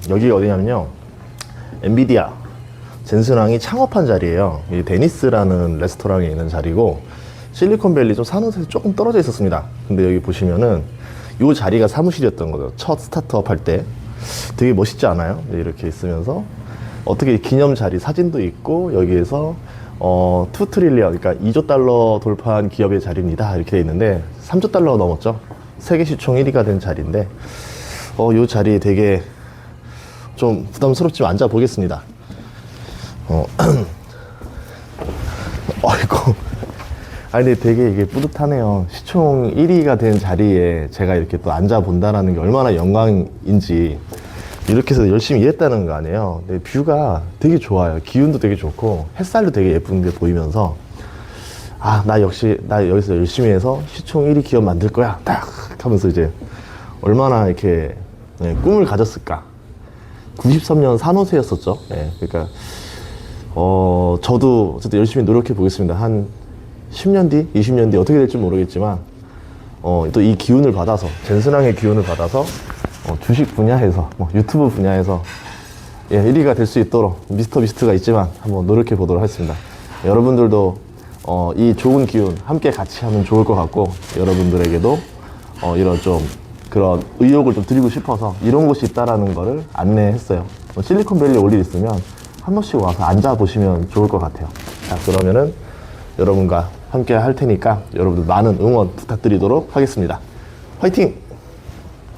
여기가 어디냐면요, 엔비디아 젠슨왕이 창업한 자리예요. 이 데니스라는 레스토랑에 있는 자리고, 실리콘밸리 좀 산호세에서 조금 떨어져 있었습니다. 근데 여기 보시면은 이 자리가 사무실이었던 거죠. 첫 스타트업 할 때. 되게 멋있지 않아요? 이렇게 있으면서 어떻게 기념 자리 사진도 있고, 여기에서 2 트릴리언, 그러니까 2조 달러 돌파한 기업의 자리입니다, 이렇게 돼 있는데 3조 달러가 넘었죠. 세계 시총 1위가 된 자리인데, 이 자리에 되게 좀 부담스럽지만 앉아 보겠습니다. 아이고. 아니, 근데 되게 이게 뿌듯하네요. 시총 1위가 된 자리에 제가 이렇게 또 앉아 본다는 게 얼마나 영광인지. 이렇게 해서 열심히 일했다는 거 아니에요. 근데 뷰가 되게 좋아요. 기운도 되게 좋고, 햇살도 되게 예쁜 게 보이면서, 아, 나 역시, 나 여기서 열심히 해서 시총 1위 기업 만들 거야, 딱 하면서 이제 얼마나 이렇게 꿈을 가졌을까. 93년 산호세였었죠. 그러니까 저도 어쨌든 열심히 노력해 보겠습니다. 한 10년 뒤, 20년 뒤 어떻게 될지 모르겠지만, 또 이 기운을 받아서, 젠슨왕의 기운을 받아서 주식 분야에서, 유튜브 분야에서 1위가 될 수 있도록, 미스터 비스트가 있지만 한번 노력해 보도록 하겠습니다. 여러분들도 이 좋은 기운 함께 같이 하면 좋을 것 같고, 여러분들에게도 이런 좀 그런 의욕을 좀 드리고 싶어서 이런 곳이 있다라는 거를 안내했어요. 실리콘밸리에 올 일 있으면 한 번씩 와서 앉아 보시면 좋을 것 같아요. 자, 그러면은 여러분과 함께 할 테니까 여러분들 많은 응원 부탁드리도록 하겠습니다. 화이팅!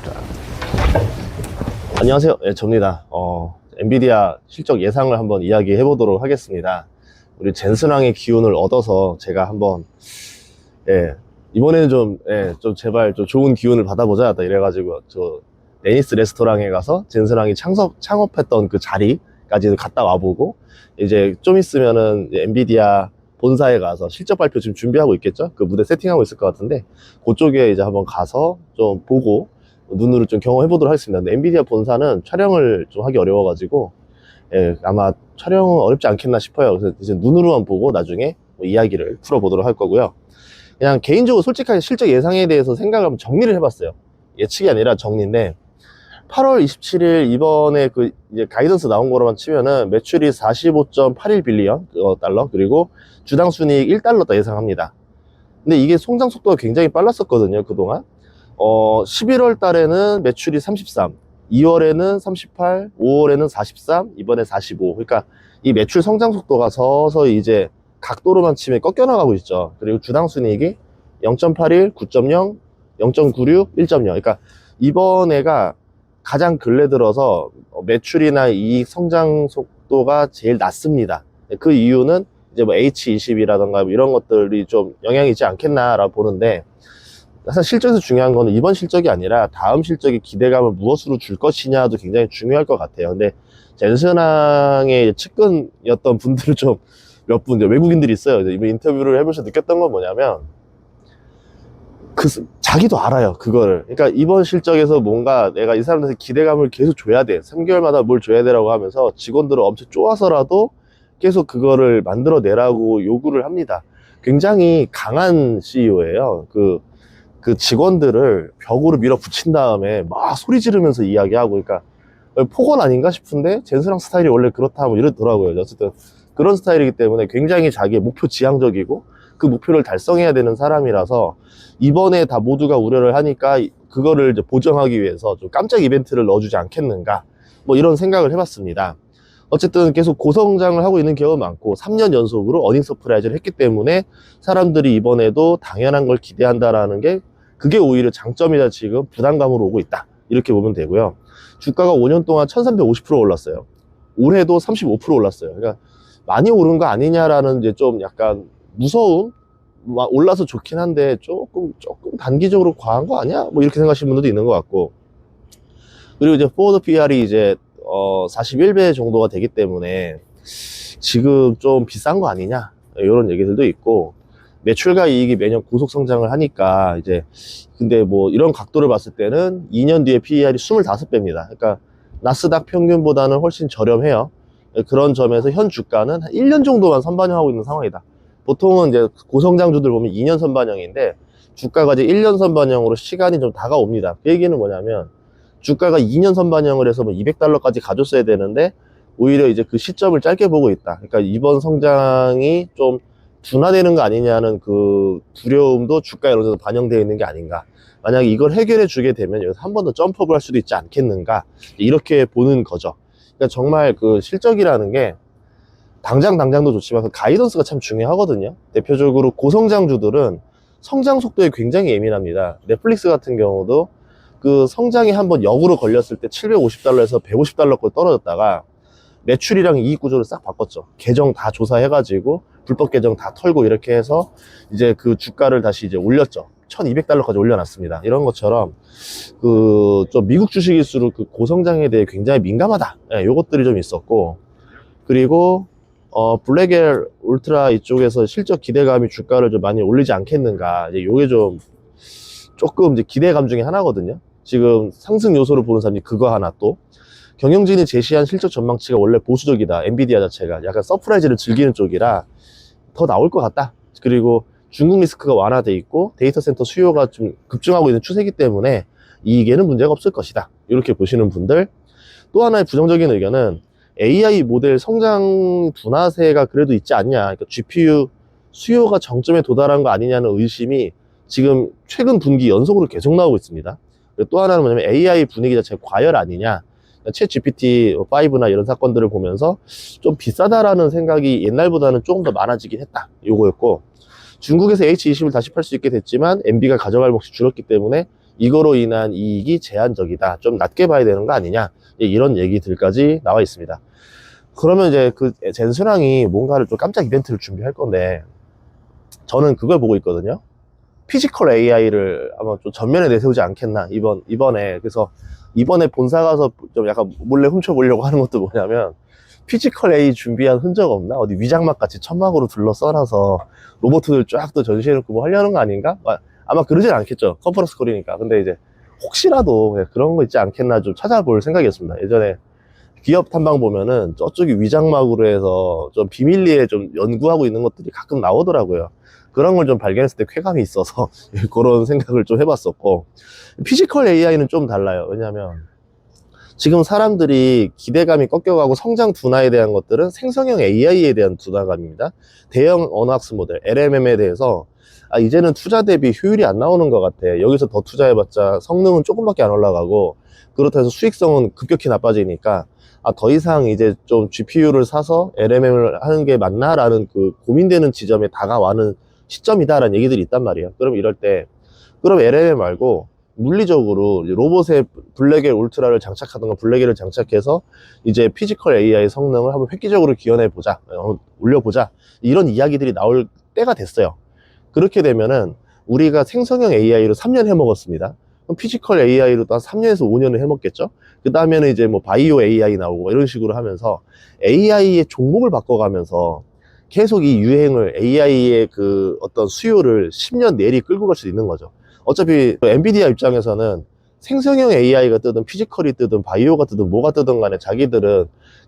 자. 안녕하세요. 접니다. 엔비디아 실적 예상을 한번 이야기해 보도록 하겠습니다. 우리 젠슨왕의 기운을 얻어서 제가 한번, 이번에는 좀 제발 좀 좋은 기운을 받아보자, 이래가지고 데니스 레스토랑에 가서 젠슨왕이 창업했던 그 자리까지 갔다 와보고, 이제 좀 있으면은 엔비디아 본사에 가서 실적 발표 지금 준비하고 있겠죠? 그 무대 세팅하고 있을 것 같은데, 그쪽에 이제 한번 가서 좀 보고 눈으로 좀 경험해 보도록 하겠습니다. 근데 엔비디아 본사는 촬영을 좀 하기 어려워가지고, 아마 촬영은 어렵지 않겠나 싶어요. 그래서 이제 눈으로만 보고 나중에 이야기를 풀어보도록 할 거고요. 그냥 개인적으로 솔직하게 실적 예상에 대해서 생각을 한번 정리를 해봤어요. 예측이 아니라 정리인데, 8월 27일 이번에 그 이제 가이던스 나온 거로만 치면은 매출이 45.81 빌리언 달러, 그리고 주당 순이익 1달러다 예상합니다. 근데 이게 성장 속도가 굉장히 빨랐었거든요, 그동안. 11월 달에는 매출이 33, 2월에는 38, 5월에는 43, 이번에 45. 그러니까 이 매출 성장 속도가 서서히 이제 각도로만 치면 꺾여나가고 있죠. 그리고 주당 순이익이 0.81, 9.0, 0.96, 1.0. 그러니까 이번에가 가장 근래 들어서 매출이나 이익 성장 속도가 제일 낮습니다. 그 이유는 이제 뭐 H20이라던가 뭐 이런 것들이 좀 영향이 있지 않겠나라고 보는데, 사실 실적에서 중요한 거는 이번 실적이 아니라 다음 실적의 기대감을 무엇으로 줄 것이냐도 굉장히 중요할 것 같아요. 근데 젠슨왕의 측근이었던 분들은 좀 몇 분 외국인들이 있어요. 이번 인터뷰를 해보면서 느꼈던 건 뭐냐면, 자기도 알아요, 그거를. 그러니까 이번 실적에서 뭔가 내가 이 사람들한테 기대감을 계속 줘야 돼, 3개월마다 뭘 줘야 되라고 하면서 직원들을 엄청 쪼아서라도 계속 그거를 만들어내라고 요구를 합니다. 굉장히 강한 CEO예요. 그 직원들을 벽으로 밀어붙인 다음에 막 소리 지르면서 이야기하고, 그러니까 폭언 아닌가 싶은데 젠슨왕 스타일이 원래 그렇다 뭐 이러더라고요. 어쨌든 그런 스타일이기 때문에 굉장히 자기의 목표 지향적이고 그 목표를 달성해야 되는 사람이라서, 이번에 다 모두가 우려를 하니까 그거를 이제 보정하기 위해서 좀 깜짝 이벤트를 넣어주지 않겠는가, 뭐 이런 생각을 해봤습니다. 어쨌든 계속 고성장을 하고 있는 기업은 많고 3년 연속으로 어닝 서프라이즈를 했기 때문에 사람들이 이번에도 당연한 걸 기대한다라는 게, 그게 오히려 장점이다, 지금 부담감으로 오고 있다, 이렇게 보면 되고요. 주가가 5년 동안 1350% 올랐어요. 올해도 35% 올랐어요. 그러니까 많이 오른 거 아니냐라는 이제 좀 약간 무서움, 올라서 좋긴 한데 조금 단기적으로 과한 거 아니야? 뭐 이렇게 생각하시는 분들도 있는 것 같고, 그리고 이제 포워드 PR이 이제 41배 정도가 되기 때문에 지금 좀 비싼 거 아니냐, 이런 얘기들도 있고, 매출과 이익이 매년 고속 성장을 하니까 이제, 근데 뭐 이런 각도를 봤을 때는 2년 뒤에 PER이 25배입니다. 그러니까 나스닥 평균보다는 훨씬 저렴해요. 그런 점에서 현 주가는 한 1년 정도만 선반영하고 있는 상황이다. 보통은 이제 고성장주들 보면 2년 선반영인데, 주가가 이제 1년 선반영으로 시간이 좀 다가옵니다. 그 얘기는 뭐냐면, 주가가 2년 선반영을 해서 뭐 $200까지 가줬어야 되는데 오히려 이제 그 시점을 짧게 보고 있다. 그러니까 이번 성장이 좀 둔화되는 거 아니냐는 그 두려움도 주가에 어느 정도 반영되어 있는 게 아닌가. 만약에 이걸 해결해 주게 되면 여기서 한 번 더 점프업을 할 수도 있지 않겠는가. 이렇게 보는 거죠. 그러니까 정말 그 실적이라는 게 당장도 좋지만 그 가이던스가 참 중요하거든요. 대표적으로 고성장주들은 성장 속도에 굉장히 예민합니다. 넷플릭스 같은 경우도 그 성장이 한번 역으로 걸렸을 때 $750에서 $150거 떨어졌다가 매출이랑 이익 구조를 싹 바꿨죠. 계정 다 조사해가지고 불법 계정 다 털고 이렇게 해서 이제 그 주가를 다시 이제 올렸죠. $1200까지 올려놨습니다. 이런 것처럼 그 좀 미국 주식일수록 그 고성장에 대해 굉장히 민감하다. 예, 요것들이 좀 있었고, 그리고 블랙엘 울트라 이쪽에서 실적 기대감이 주가를 좀 많이 올리지 않겠는가. 이제 요게 좀 조금 이제 기대감 중에 하나거든요. 지금 상승 요소를 보는 사람이 그거 하나, 또 경영진이 제시한 실적 전망치가 원래 보수적이다. 엔비디아 자체가 약간 서프라이즈를 즐기는 쪽이라 더 나올 것 같다. 그리고 중국 리스크가 완화돼 있고 데이터 센터 수요가 좀 급증하고 있는 추세이기 때문에 이익에는 문제가 없을 것이다. 이렇게 보시는 분들. 또 하나의 부정적인 의견은 AI 모델 성장 둔화세가 그래도 있지 않냐. 그러니까 GPU 수요가 정점에 도달한 거 아니냐는 의심이 지금 최근 분기 연속으로 계속 나오고 있습니다. 또 하나는 뭐냐면 AI 분위기 자체가 과열 아니냐. 챗 GPT-5나 이런 사건들을 보면서 좀 비싸다라는 생각이 옛날보다는 조금 더 많아지긴 했다. 요거였고, 중국에서 H20을 다시 팔 수 있게 됐지만 MB가 가져갈 몫이 줄었기 때문에 이거로 인한 이익이 제한적이다. 좀 낮게 봐야 되는 거 아니냐. 이런 얘기들까지 나와 있습니다. 그러면 이제 그 젠스랑이 뭔가를 좀 깜짝 이벤트를 준비할 건데, 저는 그걸 보고 있거든요. 피지컬 AI를 아마 좀 전면에 내세우지 않겠나, 이번에. 그래서 이번에 본사 가서 좀 약간 몰래 훔쳐보려고 하는 것도 뭐냐면, 피지컬 AI 준비한 흔적 없나? 어디 위장막 같이 천막으로 둘러 써놔서 로봇들 쫙 또 전시해놓고 뭐 하려는 거 아닌가? 아마 그러진 않겠죠. 컨퍼런스 콜이니까. 근데 이제 혹시라도 그런 거 있지 않겠나 좀 찾아볼 생각이었습니다. 예전에 기업 탐방 보면은 저쪽이 위장막으로 해서 좀 비밀리에 좀 연구하고 있는 것들이 가끔 나오더라고요. 그런 걸 좀 발견했을 때 쾌감이 있어서 그런 생각을 좀 해봤었고, 피지컬 AI는 좀 달라요. 왜냐면 지금 사람들이 기대감이 꺾여가고 성장 둔화에 대한 것들은 생성형 AI에 대한 둔화감입니다. 대형 언어학습 모델 LMM에 대해서 이제는 투자 대비 효율이 안 나오는 것 같아. 여기서 더 투자해봤자 성능은 조금밖에 안 올라가고, 그렇다 해서 수익성은 급격히 나빠지니까 더 이상 이제 좀 GPU를 사서 LMM을 하는 게 맞나라는 그 고민되는 지점에 다가와는 시점이다라는 얘기들이 있단 말이에요. 그럼 이럴 때 그럼 LMM 말고 물리적으로 로봇에 블랙엘 울트라를 장착하던가 블랙엘을 장착해서 이제 피지컬 AI 성능을 한번 획기적으로 기원해 보자, 올려보자, 이런 이야기들이 나올 때가 됐어요. 그렇게 되면은 우리가 생성형 AI로 3년 해먹었습니다. 그럼 피지컬 AI로 또 한 3년에서 5년을 해먹겠죠. 그 다음에는 이제 뭐 바이오 AI 나오고 이런 식으로 하면서 AI의 종목을 바꿔가면서 계속 이 유행을, AI의 그 어떤 수요를 10년 내리 끌고 갈 수 있는 거죠. 어차피 엔비디아 입장에서는 생성형 AI가 뜨든 피지컬이 뜨든 바이오가 뜨든 뭐가 뜨든 간에 자기들은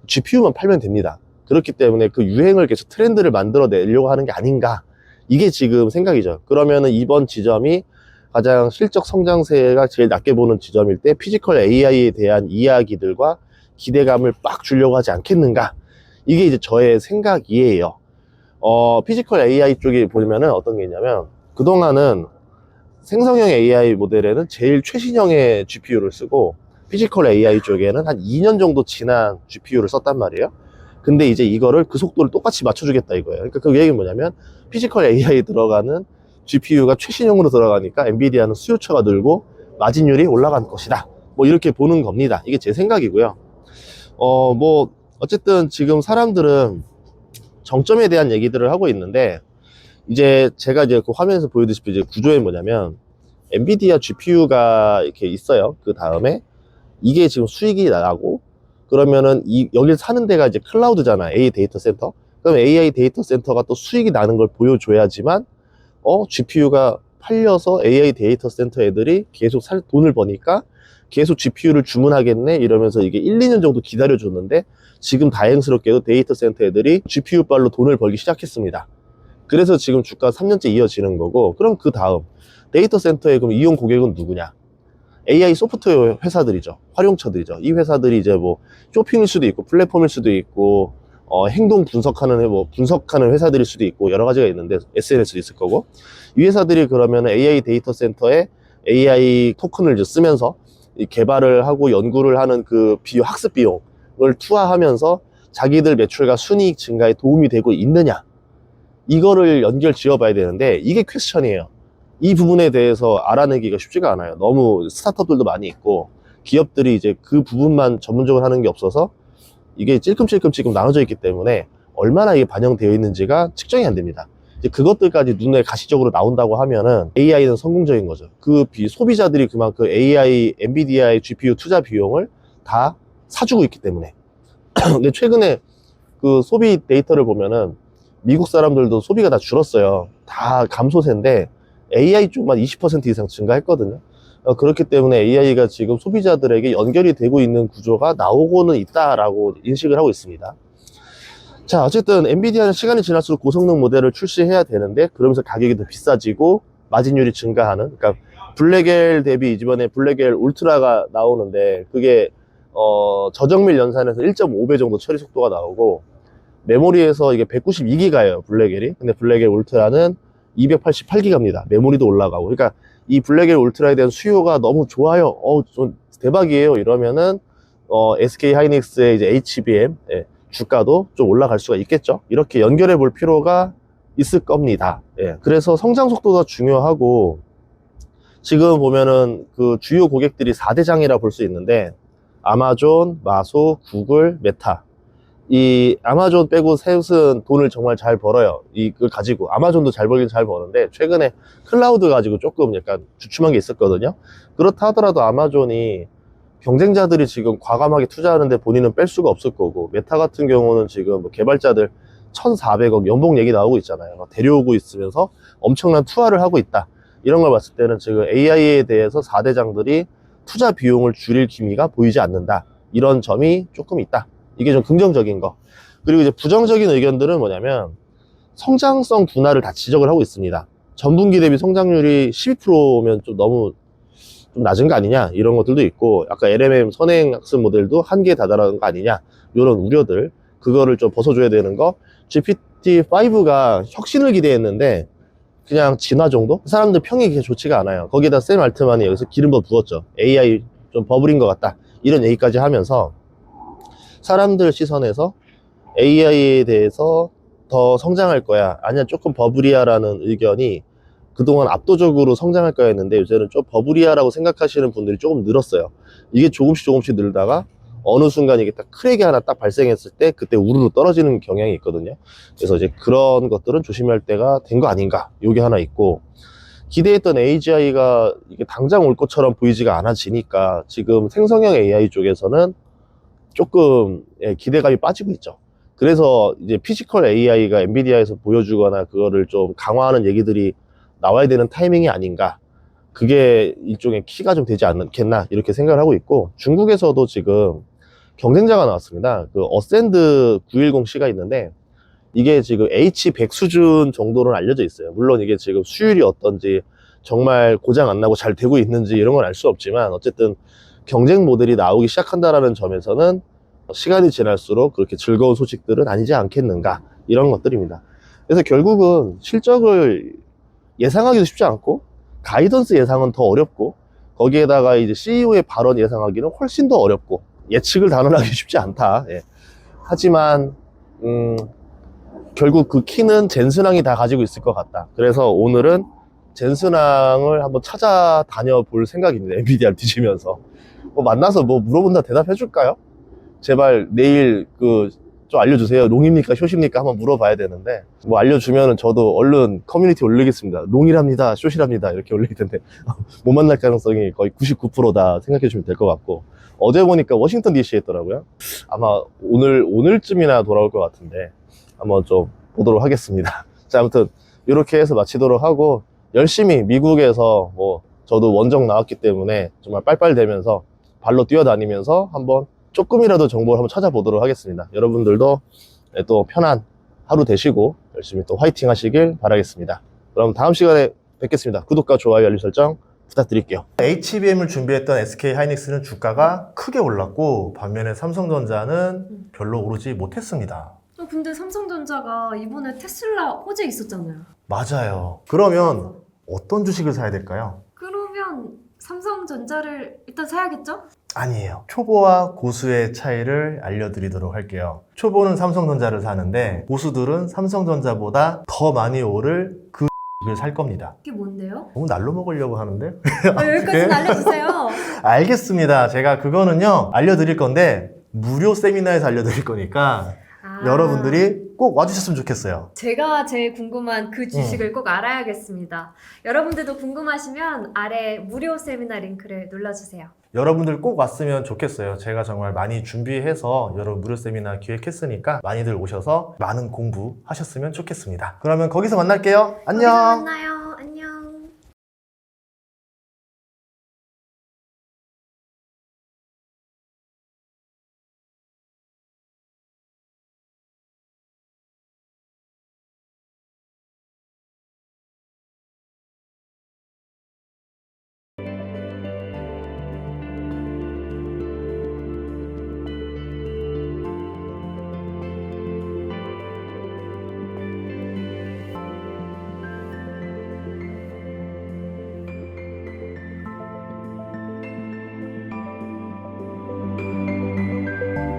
GPU만 팔면 됩니다. 그렇기 때문에 그 유행을 계속 트렌드를 만들어 내려고 하는 게 아닌가, 이게 지금 생각이죠. 그러면은 이번 지점이 가장 실적 성장세가 제일 낮게 보는 지점일 때 피지컬 AI에 대한 이야기들과 기대감을 빡 주려고 하지 않겠는가, 이게 이제 저의 생각이에요. 피지컬 AI 쪽에 보면은 어떤 게 있냐면, 그동안은 생성형 AI 모델에는 제일 최신형의 GPU를 쓰고 피지컬 AI 쪽에는 한 2년 정도 지난 GPU를 썼단 말이에요. 근데 이제 이거를 그 속도를 똑같이 맞춰주겠다 이거예요. 그러니까 그 얘기는 뭐냐면, 피지컬 AI 들어가는 GPU가 최신형으로 들어가니까 엔비디아는 수요처가 늘고 마진율이 올라갈 것이다. 뭐 이렇게 보는 겁니다. 이게 제 생각이고요. 뭐 어쨌든 지금 사람들은 정점에 대한 얘기들을 하고 있는데, 이제 제가 이제 그 화면에서 보여드리시피 이제 구조에 뭐냐면, 엔비디아 GPU가 이렇게 있어요. 그 다음에 이게 지금 수익이 나고, 그러면은 여기를 사는 데가 이제 클라우드잖아. AI 데이터 센터. 그럼 AI 데이터 센터가 또 수익이 나는 걸 보여줘야지만 GPU가 팔려서 AI 데이터 센터 애들이 계속 돈을 버니까 계속 GPU를 주문하겠네 이러면서 이게 1, 2년 정도 기다려줬는데, 지금 다행스럽게도 데이터 센터 애들이 GPU 발로 돈을 벌기 시작했습니다. 그래서 지금 주가 3년째 이어지는 거고, 그럼 그 다음 데이터 센터에 그럼 이용 고객은 누구냐? AI 소프트웨어 회사들이죠. 활용처들이죠. 이 회사들이 이제 뭐 쇼핑일 수도 있고 플랫폼일 수도 있고 행동 분석하는 회사들일 수도 있고 여러 가지가 있는데 SNS도 있을 거고, 이 회사들이 그러면 AI 데이터 센터에 AI 토큰을 이제 쓰면서 이 개발을 하고 연구를 하는 그 학습 비용을 투하하면서 자기들 매출과 순이익 증가에 도움이 되고 있느냐, 이거를 연결 지어 봐야 되는데 이게 퀘스천이에요. 이 부분에 대해서 알아내기가 쉽지가 않아요. 너무 스타트업들도 많이 있고 기업들이 이제 그 부분만 전문적으로 하는 게 없어서 이게 찔끔찔끔 지금 나눠져 있기 때문에 얼마나 이게 반영되어 있는지가 측정이 안 됩니다. 이제 그것들까지 눈에 가시적으로 나온다고 하면은 AI는 성공적인 거죠. 소비자들이 그만큼 AI, 엔비디아의 GPU 투자 비용을 다 사주고 있기 때문에. 근데 최근에 그 소비 데이터를 보면은 미국 사람들도 소비가 다 줄었어요. 다 감소세인데 AI 쪽만 20% 이상 증가했거든요. 그렇기 때문에 AI가 지금 소비자들에게 연결이 되고 있는 구조가 나오고는 있다라고 인식을 하고 있습니다. 자, 어쨌든 엔비디아는 시간이 지날수록 고성능 모델을 출시해야 되는데 그러면서 가격이 더 비싸지고 마진율이 증가하는, 그러니까 블랙엘 대비 이번에 블랙엘 울트라가 나오는데 그게 저정밀 연산에서 1.5배 정도 처리 속도가 나오고 메모리에서 이게 192기가예요 블랙엘이. 근데 블랙엘 울트라는 288기가입니다 메모리도 올라가고. 그러니까 이 블랙엘 울트라에 대한 수요가 너무 좋아요, 좀 대박이에요 이러면은 SK 하이닉스의 이제 HBM 주가도 좀 올라갈 수가 있겠죠. 이렇게 연결해 볼 필요가 있을 겁니다. 그래서 성장 속도가 중요하고, 지금 보면은 그 주요 고객들이 4대장이라 볼 수 있는데 아마존, 마소, 구글, 메타. 이 아마존 빼고 셋은 돈을 정말 잘 벌어요. 이걸 가지고 아마존도 잘 벌긴 잘 버는데 최근에 클라우드 가지고 조금 약간 주춤한 게 있었거든요. 그렇다 하더라도 아마존이 경쟁자들이 지금 과감하게 투자하는데 본인은 뺄 수가 없을 거고, 메타 같은 경우는 지금 뭐 개발자들 1,400억 연봉 얘기 나오고 있잖아요. 데려오고 있으면서 엄청난 투하를 하고 있다. 이런 걸 봤을 때는 지금 AI에 대해서 4대장들이 투자 비용을 줄일 기미가 보이지 않는다. 이런 점이 조금 있다. 이게 좀 긍정적인 거. 그리고 이제 부정적인 의견들은 뭐냐면 성장성 둔화를 다 지적을 하고 있습니다. 전분기 대비 성장률이 12%면 좀 너무 좀 낮은 거 아니냐, 이런 것들도 있고, 아까 LMM 선행학습 모델도 한계에 다다르는 거 아니냐, 이런 우려들, 그거를 좀 벗어줘야 되는 거. GPT-5가 혁신을 기대했는데 그냥 진화 정도? 사람들 평이 그렇게 좋지가 않아요. 거기에다 샘 알트만이 여기서 기름 부었죠. AI 좀 버블인 것 같다, 이런 얘기까지 하면서 사람들 시선에서 AI에 대해서 더 성장할 거야, 아니야 조금 버블이야 라는 의견이 그동안 압도적으로 성장할 거야 했는데 요새는 좀 버블이야라고 생각하시는 분들이 조금 늘었어요. 이게 조금씩 늘다가 어느 순간 이게 딱 크랙이 하나 딱 발생했을 때 그때 우르르 떨어지는 경향이 있거든요. 그래서 이제 그런 것들은 조심할 때가 된 거 아닌가, 요게 하나 있고, 기대했던 AGI가 이게 당장 올 것처럼 보이지가 않아지니까 지금 생성형 AI 쪽에서는 조금 기대감이 빠지고 있죠. 그래서 이제 피지컬 AI가 엔비디아에서 보여주거나 그거를 좀 강화하는 얘기들이 나와야 되는 타이밍이 아닌가, 그게 일종의 키가 좀 되지 않겠나, 이렇게 생각을 하고 있고, 중국에서도 지금 경쟁자가 나왔습니다. 그 어센드 910C가 있는데 이게 지금 H100 수준 정도는 알려져 있어요. 물론 이게 지금 수율이 어떤지, 정말 고장 안 나고 잘 되고 있는지 이런 건 알 수 없지만 어쨌든 경쟁 모델이 나오기 시작한다라는 점에서는 시간이 지날수록 그렇게 즐거운 소식들은 아니지 않겠는가, 이런 것들입니다. 그래서 결국은 실적을 예상하기도 쉽지 않고 가이던스 예상은 더 어렵고, 거기에다가 이제 CEO의 발언 예상하기는 훨씬 더 어렵고 예측을 단언하기 쉽지 않다. 하지만 결국 그 키는 젠슨왕이 다 가지고 있을 것 같다. 그래서 오늘은 젠슨왕을 한번 찾아다녀 볼 생각입니다. 엔비디아를 뒤지면서 뭐 만나서 뭐 물어본다 대답해 줄까요? 제발 내일 좀 알려주세요. 롱입니까 숏입니까 한번 물어봐야 되는데, 뭐 알려주면은 저도 얼른 커뮤니티 올리겠습니다. 롱이랍니다, 숏이랍니다, 이렇게 올릴 텐데 못 만날 가능성이 거의 99%다 생각해 주면 될 것 같고, 어제 보니까 워싱턴 DC에 있더라고요. 아마 오늘쯤이나 돌아올 것 같은데 한번 좀 보도록 하겠습니다. 자, 아무튼 이렇게 해서 마치도록 하고, 열심히 미국에서 뭐 저도 원정 나왔기 때문에 정말 빨빨대면서 발로 뛰어다니면서 한번 조금이라도 정보를 한번 찾아보도록 하겠습니다. 여러분들도 또 편한 하루 되시고 열심히 또 화이팅 하시길 바라겠습니다. 그럼 다음 시간에 뵙겠습니다. 구독과 좋아요, 알림 설정 부탁드릴게요. HBM을 준비했던 SK 하이닉스는 주가가 크게 올랐고 반면에 삼성전자는 별로 오르지 못했습니다. 근데 삼성전자가 이번에 테슬라 호재 있었잖아요. 맞아요. 그러면 어떤 주식을 사야 될까요? 그러면 삼성전자를 일단 사야겠죠? 아니에요. 초보와 고수의 차이를 알려드리도록 할게요. 초보는 삼성전자를 사는데 고수들은 삼성전자보다 더 많이 오를 그 을 살 겁니다. 그게 뭔데요? 너무 날로 먹으려고 하는데? 여기까지는 알려주세요. 알겠습니다. 제가 그거는요 알려드릴 건데 무료 세미나에서 알려드릴 거니까 여러분들이 꼭 와주셨으면 좋겠어요. 제가 제일 궁금한 그 주식을 꼭 알아야겠습니다. 여러분들도 궁금하시면 아래 무료 세미나 링크를 눌러주세요. 여러분들 꼭 왔으면 좋겠어요. 제가 정말 많이 준비해서 여러분 무료 세미나 기획했으니까 많이들 오셔서 많은 공부하셨으면 좋겠습니다. 그러면 거기서 만날게요. 안녕. 거기서 만나요.